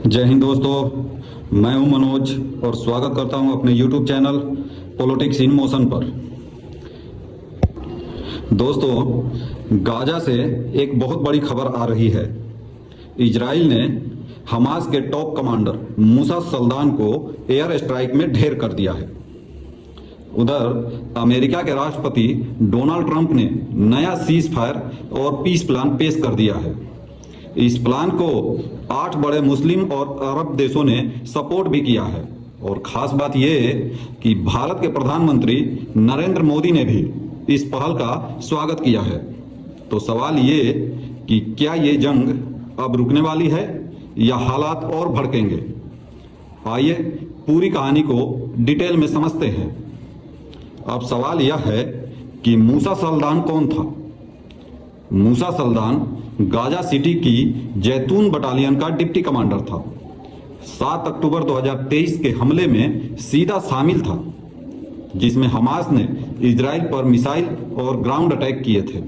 जय हिंद दोस्तों, मैं हूं मनोज और स्वागत करता हूं अपने YouTube channel politics in motion पर। दोस्तों, गाजा से एक बहुत बड़ी खबर आ रही है। इजराइल ने हमास के टॉप कमांडर मूसा सल्दान को एयर स्ट्राइक में ढेर कर दिया है। उधर अमेरिका के राष्ट्रपति डोनाल्ड ट्रंप ने नया सीज फायर और पीस प्लान पेश कर दिया है। इस प्लान को 8 बड़े मुस्लिम और अरब देशों ने सपोर्ट भी किया है और खास बात यह है कि भारत के प्रधानमंत्री नरेंद्र मोदी ने भी इस पहल का स्वागत किया है। तो सवाल ये कि क्या ये जंग अब रुकने वाली है या हालात और भड़केंगे? आइए पूरी कहानी को डिटेल में समझते हैं। अब सवाल यह है कि मूसा सल्दान कौन था? मूसा सल्दान गाजा सिटी की जैतून बटालियन का डिप्टी कमांडर था। 7 अक्टूबर 2023 के हमले में सीधा शामिल था, जिसमें हमास ने इजराइल पर मिसाइल और ग्राउंड अटैक किए थे।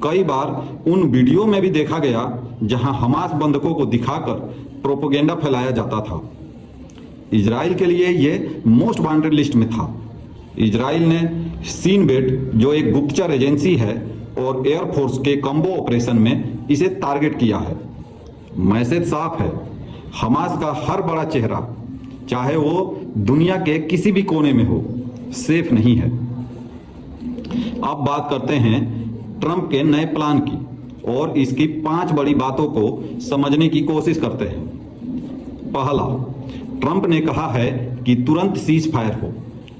कई बार उन वीडियो में भी देखा गया जहां हमास बंधकों को दिखाकर प्रोपेगेंडा फैलाया जाता था। इजराइल के लिए यह मोस्ट वांटेड लिस्ट में था। इजराइल ने सीनबेट, जो एक गुप्तचर एजेंसी है, और एयरफोर्स के कम्बो ऑपरेशन में इसे टारगेट किया है। मैसेज साफ है, हमास का हर बड़ा चेहरा, चाहे वो दुनिया के किसी भी कोने में हो, सेफ नहीं है। अब बात करते हैं ट्रंप के नए प्लान की और इसकी 5 बड़ी बातों को समझने की कोशिश करते हैं। पहला, ट्रंप ने कहा है कि तुरंत सीज फायर हो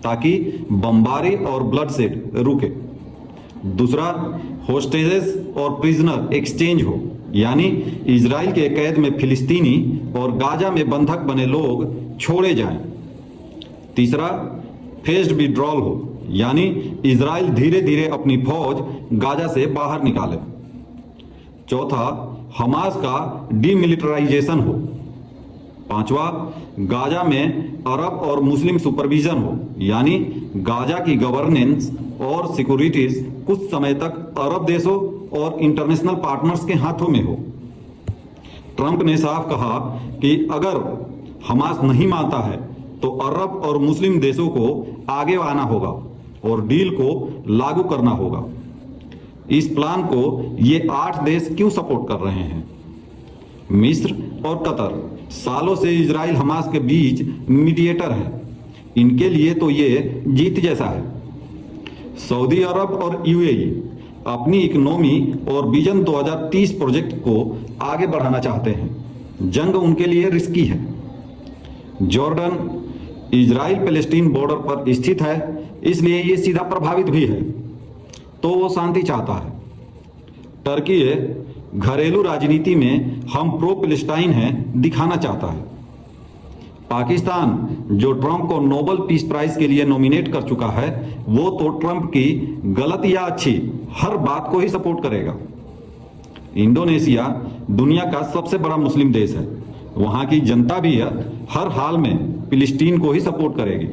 ताकि बमबारी और ब्लडशेड रुके। दूसरा, होस्टेजेस और प्रिजनर एक्सचेंज हो, यानी इजराइल के कैद में फिलिस्तीनी और गाजा में बंधक बने लोग छोड़े जाएं। तीसरा, फेज्ड विड्रॉल हो, यानी इजराइल धीरे धीरे अपनी फौज गाजा से बाहर निकाले। चौथा, हमास का डीमिलिटराइजेशन हो। पांचवा, गाजा में अरब और मुस्लिम सुपरविजन हो, यानी गाजा की गवर्नेंस और सिक्योरिटीज कुछ समय तक अरब देशों और इंटरनेशनल पार्टनर्स के हाथों में हो। ट्रंप ने साफ कहा कि अगर हमास नहीं मानता है तो अरब और मुस्लिम देशों को आगे आना होगा और डील को लागू करना होगा। इस प्लान को ये 8 देश क्यों सपोर्ट कर रहे हैं? मिस्र और कतर सालों से इजराइल हमास के बीच मीडिएटर है। इनके लिए तो ये जीत जैसा है। सऊदी अरब और यूएई अपनी इकोनॉमी और विजन 2030 प्रोजेक्ट को आगे बढ़ाना चाहते हैं। जंग उनके लिए रिस्की है। जॉर्डन इजराइल पैलेस्टीन बॉर्डर पर स्थित है, इसलिए ये सीधा प्रभावित भी है, तो वो शांति चाहता है। टर्की घरेलू राजनीति में हम प्रो पैलेस्टाइन हैं दिखाना चाहता है। पाकिस्तान, जो ट्रंप को नोबेल पीस प्राइज के लिए नॉमिनेट कर चुका है, वो तो ट्रंप की गलत या अच्छी हर बात को ही सपोर्ट करेगा। इंडोनेशिया दुनिया का सबसे बड़ा मुस्लिम देश है। वहां की जनता भी हर हाल में फिलिस्तीन को ही सपोर्ट करेगी।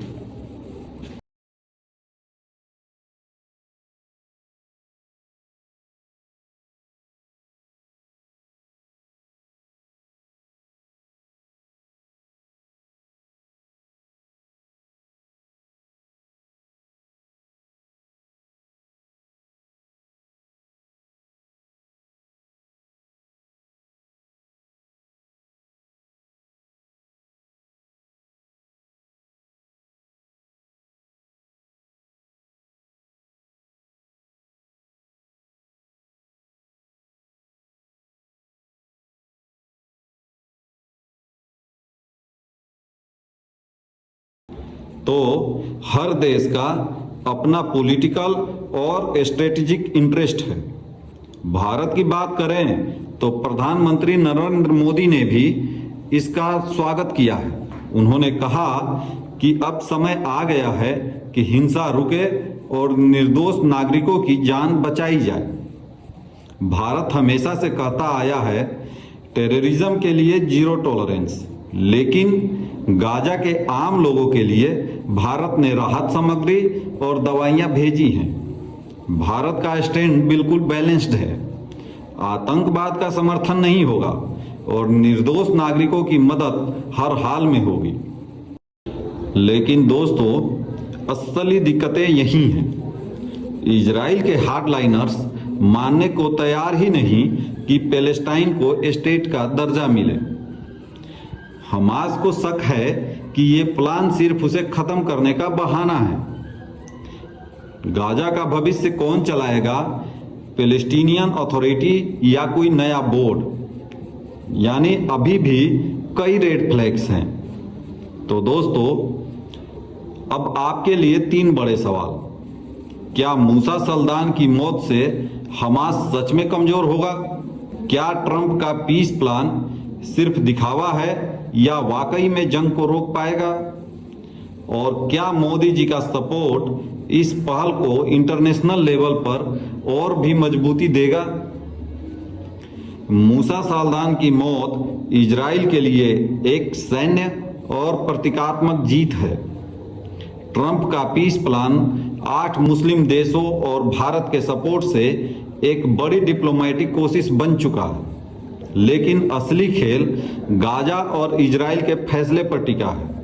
तो हर देश का अपना पॉलिटिकल और स्ट्रेटेजिक इंटरेस्ट है। भारत की बात करें तो प्रधानमंत्री नरेंद्र मोदी ने भी इसका स्वागत किया है। उन्होंने कहा कि अब समय आ गया है कि हिंसा रुके और निर्दोष नागरिकों की जान बचाई जाए। भारत हमेशा से कहता आया है टेररिज्म के लिए जीरो टॉलरेंस, लेकिन गाजा के आम लोगों के लिए भारत ने राहत सामग्री और दवाइयां भेजी हैं। भारत का स्टैंड बिल्कुल बैलेंस्ड है। आतंकवाद का समर्थन नहीं होगा, और निर्दोष नागरिकों की मदद हर हाल में होगी। लेकिन दोस्तों, असली दिक्कतें यही हैं। इजराइल के हार्डलाइनर्स मानने को तैयार ही नहीं कि पैलेस्टाइन को स्टेट का दर्जा मिले। हमास को शक है कि ये प्लान सिर्फ उसे खत्म करने का बहाना है। गाजा का भविष्य कौन चलाएगा, पैलेस्टीनियन अथॉरिटी या कोई नया बोर्ड? यानी अभी भी कई रेड फ्लैग्स हैं। तो दोस्तों, अब आपके लिए 3 बड़े सवाल। क्या मूसा सल्दान की मौत से हमास सच में कमजोर होगा? क्या ट्रंप का पीस प्लान सिर्फ दिखावा है या वाकई में जंग को रोक पाएगा? और क्या मोदी जी का सपोर्ट इस पहल को इंटरनेशनल लेवल पर और भी मजबूती देगा? मूसा सल्दान की मौत इजराइल के लिए एक सैन्य और प्रतीकात्मक जीत है। ट्रंप का पीस प्लान 8 मुस्लिम देशों और भारत के सपोर्ट से एक बड़ी डिप्लोमेटिक कोशिश बन चुका है। लेकिन असली खेल गाजा और इजराइल के फैसले पर टिका है।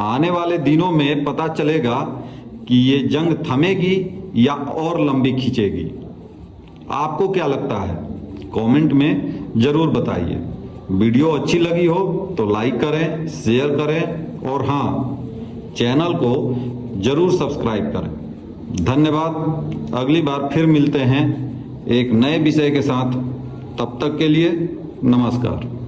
आने वाले दिनों में पता चलेगा कि ये जंग थमेगी या और लंबी खींचेगी। आपको क्या लगता है? कमेंट में जरूर बताइए। वीडियो अच्छी लगी हो तो लाइक करें, शेयर करें और हाँ, चैनल को जरूर सब्सक्राइब करें। धन्यवाद। अगली बार फिर मिलते हैं एक नए विषय के साथ। तब तक के लिए नमस्कार।